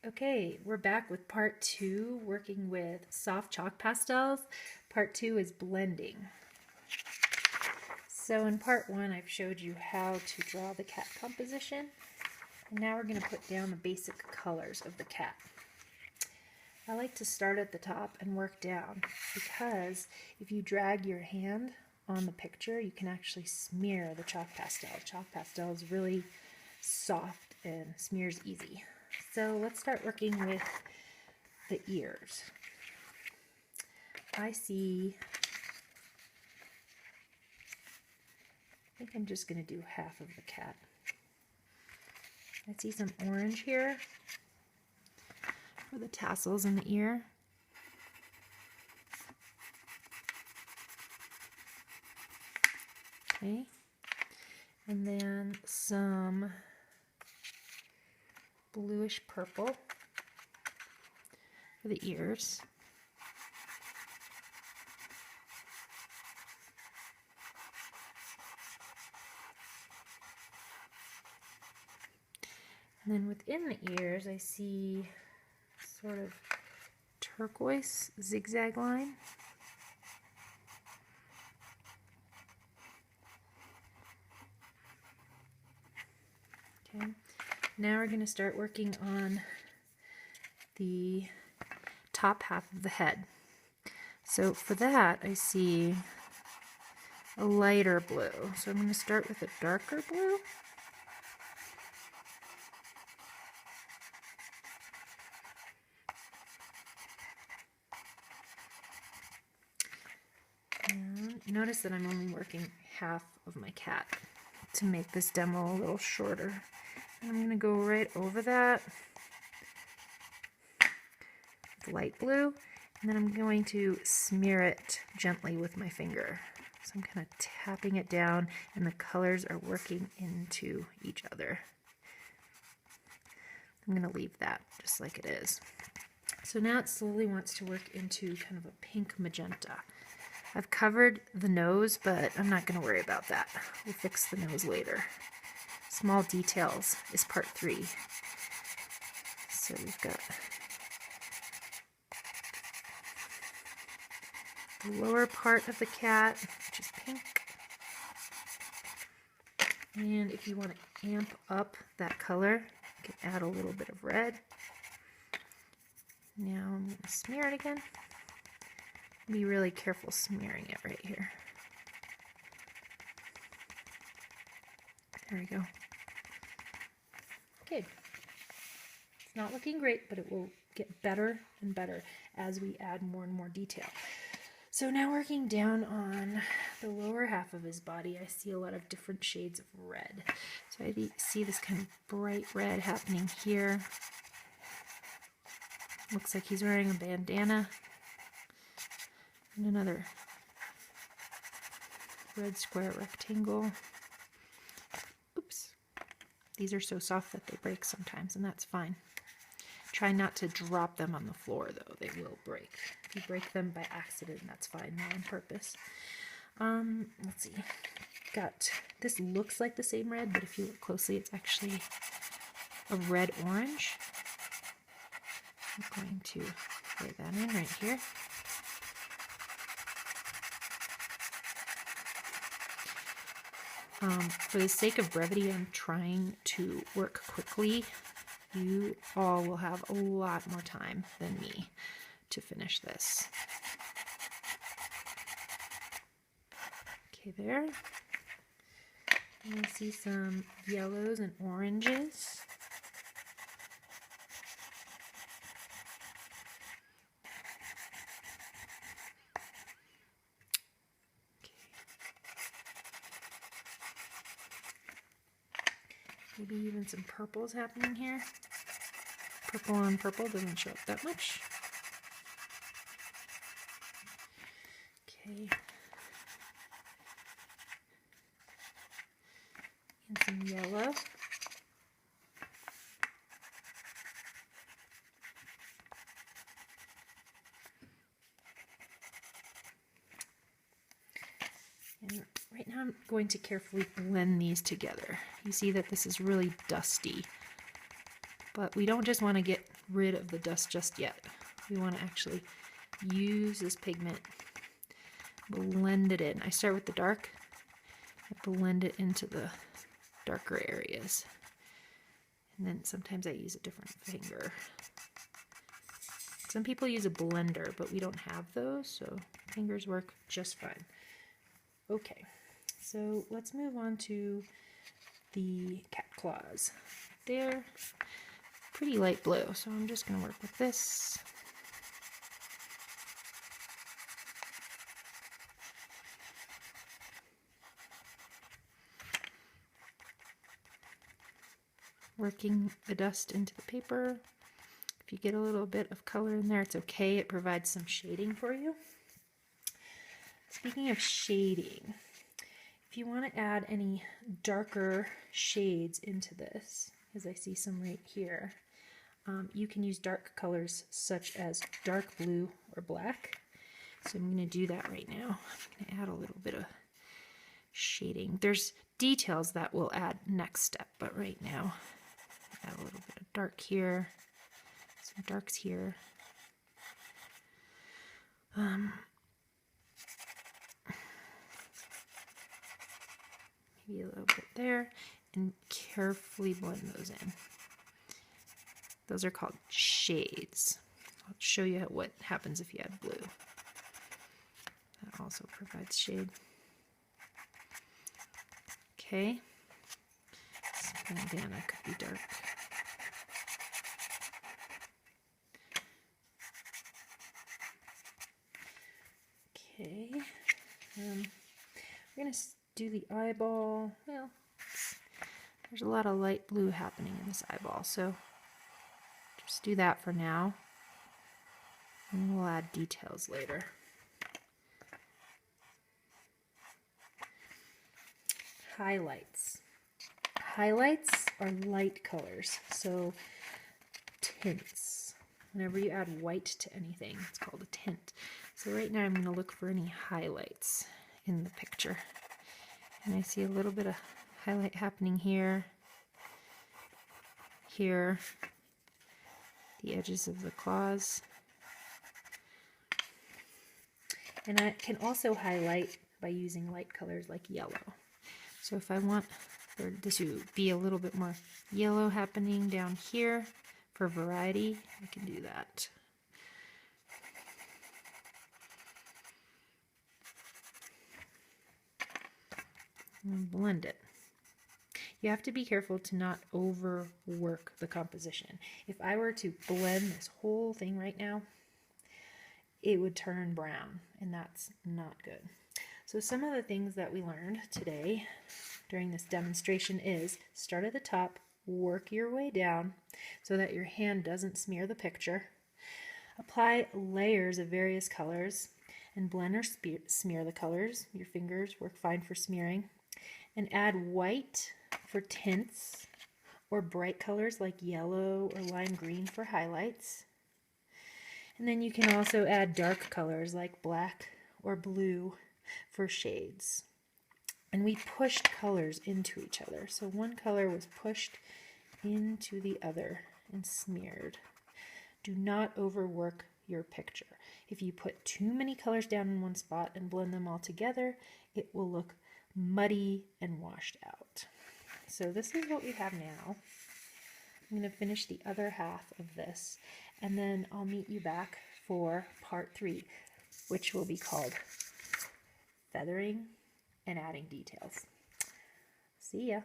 Okay, we're back with part 2, working with soft chalk pastels. Part 2 is blending. So in part 1, I've showed you how to draw the cat composition. And now we're going to put down the basic colors of the cat. I like to start at the top and work down because if you drag your hand on the picture, you can actually smear the chalk pastel. Chalk pastel is really soft and smears easy. So let's start working with the ears. I think I'm just going to do half of the cat. I see some orange here for the tassels in the ear. Okay, and then some bluish purple for the ears. And then within the ears, I see sort of turquoise zigzag line. Okay, now we're going to start working on the top half of the head. So for that, I see a lighter blue. So I'm going to start with a darker blue. And notice that I'm only working half of my cat to make this demo a little shorter. And I'm going to go right over that with light blue, and then I'm going to smear it gently with my finger. So I'm kind of tapping it down, and the colors are working into each other. I'm going to leave that just like it is. So now it slowly wants to work into kind of a pink magenta. I've covered the nose, but I'm not going to worry about that. We'll fix the nose later. Small details is part 3. So we've got the lower part of the cat, which is pink. And if you want to amp up that color, you can add a little bit of red. Now I'm going to smear it again. Be really careful smearing it right here. There we go. Okay. It's not looking great, but it will get better and better as we add more and more detail. So now working down on the lower half of his body, I see a lot of different shades of red. So I see this kind of bright red happening here. Looks like he's wearing a bandana. And another red square rectangle. Oops. These are so soft that they break sometimes, and that's fine. Try not to drop them on the floor, though. They will break. If you break them by accident, that's fine, not on purpose. Let's see. This looks like the same red, but if you look closely, it's actually a red-orange. I'm going to lay that in right here. For the sake of brevity, I'm trying to work quickly. You all will have a lot more time than me to finish this. Okay, there. And I see some yellows and oranges. Maybe even some purples happening here. Purple on purple doesn't show up that much. Okay. And some yellow. And right now I'm going to carefully blend these together. You see that this is really dusty, but we don't just want to get rid of the dust just yet. We want to actually use this pigment, blend it in. I start with the dark, I blend it into the darker areas. And then sometimes I use a different finger. Some people use a blender, but we don't have those, so fingers work just fine. Okay, so let's move on to the cat claws. They're pretty light blue, so I'm just going to work with this. Working the dust into the paper. If you get a little bit of color in there, it's okay. It provides some shading for you. Speaking of shading, if you want to add any darker shades into this, as I see some right here, you can use dark colors such as dark blue or black. So I'm going to do that right now. I'm going to add a little bit of shading. There's details that we'll add next step, but right now, add a little bit of dark here. Some darks here. Maybe a little bit there, and carefully blend those in. Those are called shades. I'll show you what happens if you add blue. That also provides shade. Okay. This bandana could be dark. Okay, we're going to do the eyeball. Well, there's a lot of light blue happening in this eyeball, so just do that for now, and we'll add details later. Highlights. Highlights are light colors, so tints. Whenever you add white to anything, it's called a tint. So right now I'm going to look for any highlights in the picture. And I see a little bit of highlight happening here, here, the edges of the claws. And I can also highlight by using light colors like yellow. So if I want there to be a little bit more yellow happening down here for variety, I can do that. And blend it. You have to be careful to not overwork the composition. If I were to blend this whole thing right now, it would turn brown, and that's not good. So some of the things that we learned today during this demonstration is start at the top, work your way down so that your hand doesn't smear the picture. Apply layers of various colors and blend or smear the colors. Your fingers work fine for smearing. And add white for tints or bright colors like yellow or lime green for highlights. And then you can also add dark colors like black or blue for shades. And we pushed colors into each other. So one color was pushed into the other and smeared. Do not overwork your picture. If you put too many colors down in one spot and blend them all together, it will look muddy and washed out. So this is what we have now. I'm going to finish the other half of this, and then I'll meet you back for part 3, which will be called feathering and adding details. See ya.